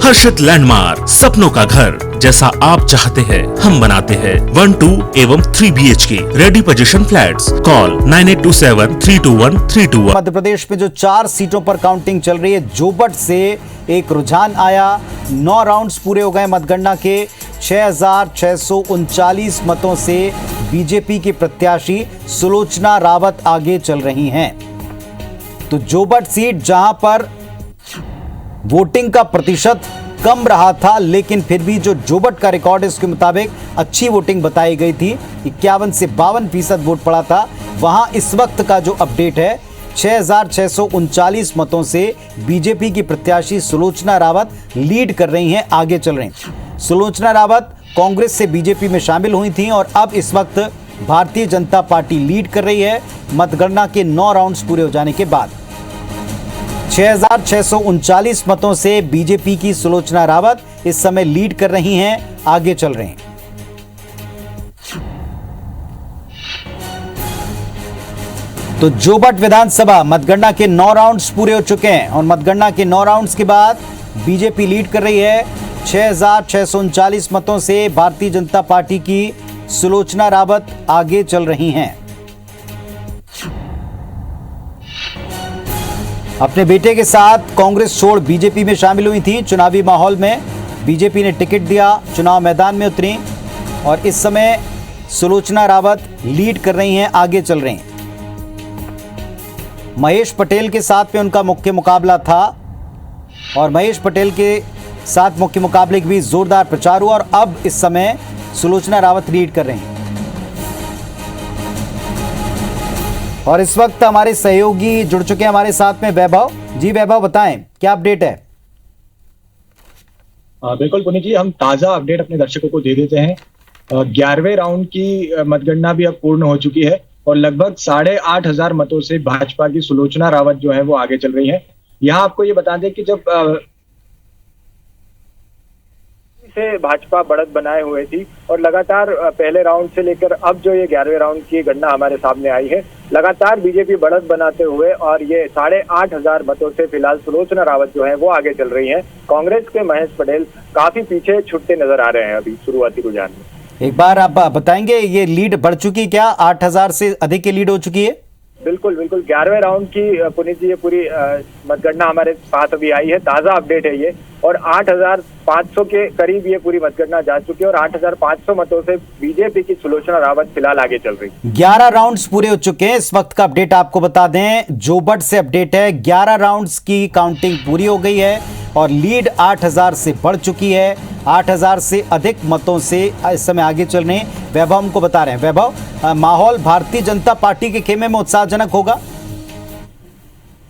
हर्षित landmark, सपनों का घर जैसा आप चाहते हैं हम बनाते हैं। 1, 2 एवं 3 BHK ready position flats. Call 9827321321। Madhya Pradesh में जो 4 सीटों पर काउंटिंग चल रही है, जोबट से एक रुझान आया। 9 राउंड्स पूरे हो गए मतगणना के। 6639 मतों से बीजेपी की प्रत्याशी सुलोचना रावत आगे चल रही हैं। तो जोबट सीट जहां पर वोटिंग का प्रतिशत कम रहा था, लेकिन फिर भी जो जोबट का रिकॉर्ड है उसके मुताबिक अच्छी वोटिंग बताई गई थी। 51 से 52% वोट पड़ा था। वहां इस वक्त का जो अपडेट है, 6639 मतों से बीजेपी की प्रत्याशी सुलोचना रावत लीड कर रही हैं, आगे चल रही हैं। सुलोचना रावत कांग्रेस से बीजेपी में शामिल हुई थी और अब इस वक्त भारतीय जनता पार्टी लीड कर रही है मतगणना के 9 राउंड्स पूरे हो जाने के बाद। 6639 मतों से बीजेपी की सुलोचना रावत इस समय लीड कर रही हैं, आगे चल रहे हैं। तो जोबट विधानसभा मतगणना के 9 राउंड्स पूरे हो चुके हैं और मतगणना के 9 राउंड्स के बाद बीजेपी लीड कर रही है। 6639 मतों से भारतीय जनता पार्टी की सुलोचना रावत आगे चल रही हैं। अपने बेटे के साथ कांग्रेस छोड़ बीजेपी में शामिल हुई थी। चुनावी माहौल में बीजेपी ने टिकट दिया, चुनाव मैदान में उतरी और इस समय सुलोचना रावत लीड कर रही हैं, आगे चल रही हैं। महेश पटेल के साथ में उनका मुख्य मुकाबला था और महेश पटेल के साथ मुख्य मुकाबले की भी जोरदार प्रचार हुआ और अब इस समय सुलोचना रावत लीड कर रही हैं। और इस वक्त हमारे सहयोगी जुड़ चुके हैं हमारे साथ में, वैभव जी। वैभव बताएं क्या अपडेट है? बिल्कुल पुनीत जी, हम ताजा अपडेट अपने दर्शकों को दे देते हैं। 11वें राउंड की मतगणना भी अब पूर्ण हो चुकी है और लगभग 8,500 मतों से भाजपा की सुलोचना रावत जो है वो आगे चल रही है। यहाँ आपको ये बता दें कि जब से भाजपा बढ़त बनाए हुए थी और लगातार पहले राउंड से लेकर अब जो ये 11वें राउंड की गणना हमारे सामने आई है, लगातार बीजेपी बढ़त बनाते हुए और ये 8,500 मतों से फिलहाल सुलोचना रावत जो है वो आगे चल रही हैं। कांग्रेस के महेश पटेल काफी पीछे छुटते नजर आ रहे हैं अभी शुरुआती रुझान में। एक बार आप बताएंगे ये लीड बढ़ चुकी क्या? 8,000 से अधिक की लीड हो चुकी है? बिल्कुल बिल्कुल, 11वें राउंड की पुनीत जी ये पूरी मतगणना हमारे पास अभी आई है, ताजा अपडेट है ये, और 8,500 के करीब ये पूरी मतगणना जा चुकी है और 8,500 मतों से बीजेपी की सुलोचना रावत फिलहाल आगे चल रही है। 11 राउंड्स पूरे हो चुके हैं। इस वक्त का अपडेट आपको बता दें, जोबट से अपडेट है। 11 राउंड्स की काउंटिंग पूरी हो गई है और लीड 8,000 से बढ़ चुकी है। 8,000 से अधिक मतों से इस समय आगे चल रहे हैं। वैभव हमको बता रहे हैं। वैभव, माहौल भारतीय जनता पार्टी के खेमे में उत्साहजनक होगा?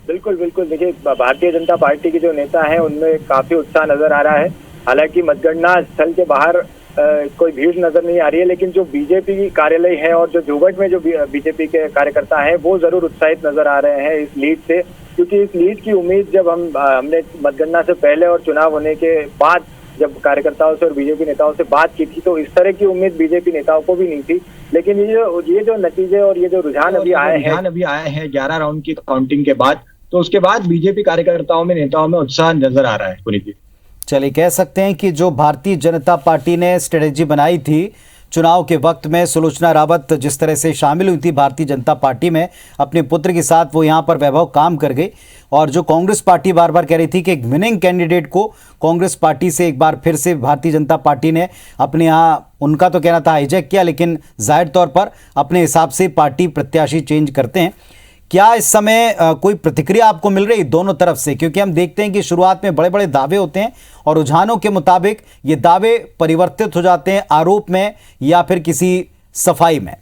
बिल्कुल बिल्कुल, देखिए भारतीय जनता पार्टी के जो नेता हैं उनमें काफी उत्साह नजर आ रहा है। हालांकि मतगणना स्थल के बाहर कोई भीड़ नजर नहीं आ रही है, लेकिन जो बीजेपी कार्यालय है और जो जोबट में जो बीजेपी के कार्यकर्ता हैं वो जरूर उत्साहित नजर आ रहे हैं इस लीड से, क्योंकि इस लीड की उम्मीद जब हमने मतगणना से पहले और चुनाव होने के बाद जब कार्यकर्ताओं से और बीजेपी नेताओं से बात की थी तो इस तरह की उम्मीद बीजेपी नेताओं को भी नहीं थी। लेकिन ये जो नतीजे और ये जो रुझान अभी आए हैं 11 राउंड की काउंटिंग के बाद, तो उसके बाद बीजेपी कार्यकर्ताओं में, नेताओं में उत्साह नजर आ रहा है पुनीत जी। चलिए, कह सकते हैं कि जो भारतीय जनता पार्टी ने स्ट्रेटेजी बनाई थी चुनाव के वक्त में, सुलोचना रावत जिस तरह से शामिल हुई थी भारतीय जनता पार्टी में अपने पुत्र के साथ, वो यहाँ पर वैभव काम कर गई। और जो कांग्रेस पार्टी बार बार कह रही थी कि एक विनिंग कैंडिडेट को कांग्रेस पार्टी से एक बार फिर से भारतीय जनता पार्टी ने अपने यहाँ, उनका तो कहना था हाईजैक किया, लेकिन जाहिर तौर पर अपने हिसाब से पार्टी प्रत्याशी चेंज करते हैं। क्या इस समय कोई प्रतिक्रिया आपको मिल रही दोनों तरफ से? क्योंकि हम देखते हैं कि शुरुआत में बड़े बड़े दावे होते हैं और रुझानों के मुताबिक ये दावे परिवर्तित हो जाते हैं आरोप में या फिर किसी सफाई में।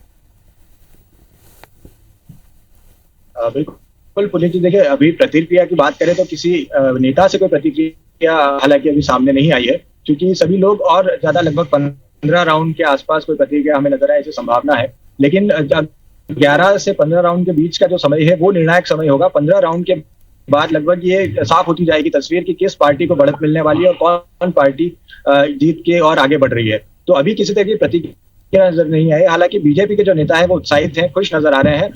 बिल्कुल पुनीत जी, देखिए अभी प्रतिक्रिया की बात करें तो किसी नेता से कोई प्रतिक्रिया हालांकि अभी सामने नहीं आई है, क्योंकि सभी लोग और ज्यादा लगभग 15 राउंड के आसपास कोई प्रतिक्रिया हमें नजर आए, ऐसी संभावना है। लेकिन 11 से 15 राउंड के बीच का जो समय है वो निर्णायक समय होगा। 15 राउंड के बाद लगभग ये साफ होती जाएगी तस्वीर कि किस पार्टी को बढ़त मिलने वाली है और कौन पार्टी जीत के और आगे बढ़ रही है। तो अभी किसी तरह की प्रतिक्रिया नजर नहीं आई। हालांकि बीजेपी के जो नेता है वो उत्साहित हैं, खुश नजर आ रहे हैं।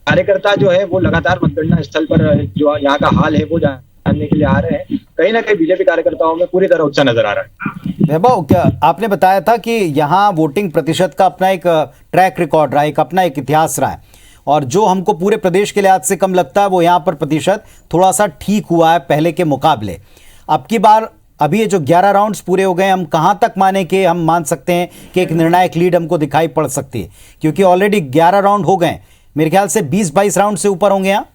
कार्यकर्ता जो है वो लगातार मतगणना स्थल पर जो यहाँ का हाल है वो जानने के लिए आ रहे हैं। कहीं ना कहीं बीजेपी कार्यकर्ताओं में पूरी तरह उत्साह नजर आ रहा है। वैभव, क्या आपने बताया था कि यहाँ वोटिंग प्रतिशत का अपना एक ट्रैक रिकॉर्ड रहा है, एक अपना एक इतिहास रहा है, और जो हमको पूरे प्रदेश के लिहाज से कम लगता है वो यहाँ पर प्रतिशत थोड़ा सा ठीक हुआ है पहले के मुकाबले। अब की बार अभी ये जो 11 राउंड्स पूरे हो गए, हम कहाँ तक माने कि हम मान सकते हैं कि एक निर्णायक लीड हमको दिखाई पड़ सकती है? क्योंकि ऑलरेडी 11 राउंड हो गए, मेरे ख्याल से 20-22 राउंड से ऊपर होंगे यहाँ।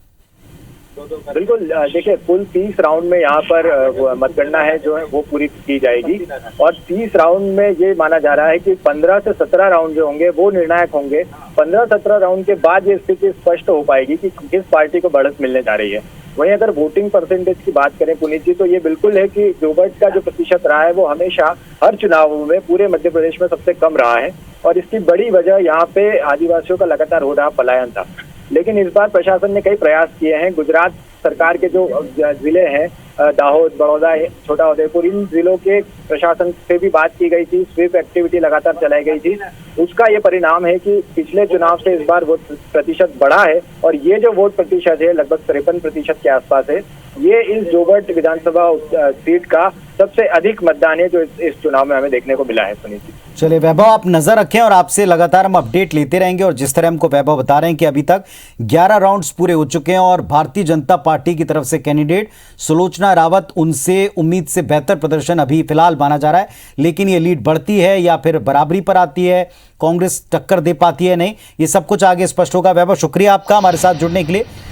बिल्कुल, देखिए कुल 30 राउंड में यहाँ पर मतगणना है जो है वो पूरी की जाएगी, और 30 राउंड में ये माना जा रहा है कि 15 से 17 राउंड जो होंगे वो निर्णायक होंगे। 15-17 राउंड के बाद ये स्थिति स्पष्ट हो पाएगी कि किस पार्टी को बढ़त मिलने जा रही है। वहीं अगर वोटिंग परसेंटेज की बात करें पुनीत जी, तो ये बिल्कुल है कि जोबर्ट का जो प्रतिशत रहा है वो हमेशा हर चुनावों में पूरे मध्य प्रदेश में सबसे कम रहा है, और इसकी बड़ी वजह यहाँ पे आदिवासियों का लगातार हो रहा पलायन था। लेकिन इस बार प्रशासन ने कई प्रयास किए हैं। गुजरात सरकार के जो जिले हैं, दाहोद, बड़ौदा, छोटा उदयपुर, इन जिलों के प्रशासन से भी बात की गई थी, स्वीप एक्टिविटी लगातार चलाई गई थी। उसका ये परिणाम है कि पिछले चुनाव से इस बार वोट प्रतिशत बढ़ा है, और ये जो वोट प्रतिशत है लगभग 53% के आसपास है। ये इस जोबर्ट विधानसभा सीट का सबसे अधिक मतदान है जो इस चुनाव में हमें देखने को मिला है। सुनील जी, चलिए वैभव, आप नजर रखें और आपसे लगातार हम अपडेट लेते रहेंगे। और जिस तरह हमको वैभव बता रहे हैं कि अभी तक 11 राउंड्स पूरे हो चुके हैं और भारतीय जनता पार्टी की तरफ से कैंडिडेट सुलोचना रावत, उनसे उम्मीद से बेहतर प्रदर्शन अभी फिलहाल माना जा रहा है। लेकिन ये लीड बढ़ती है या फिर बराबरी पर आती है, कांग्रेस टक्कर दे पाती है, नहीं, ये सब कुछ आगे स्पष्ट होगा। वैभव, शुक्रिया आपका हमारे साथ जुड़ने के लिए।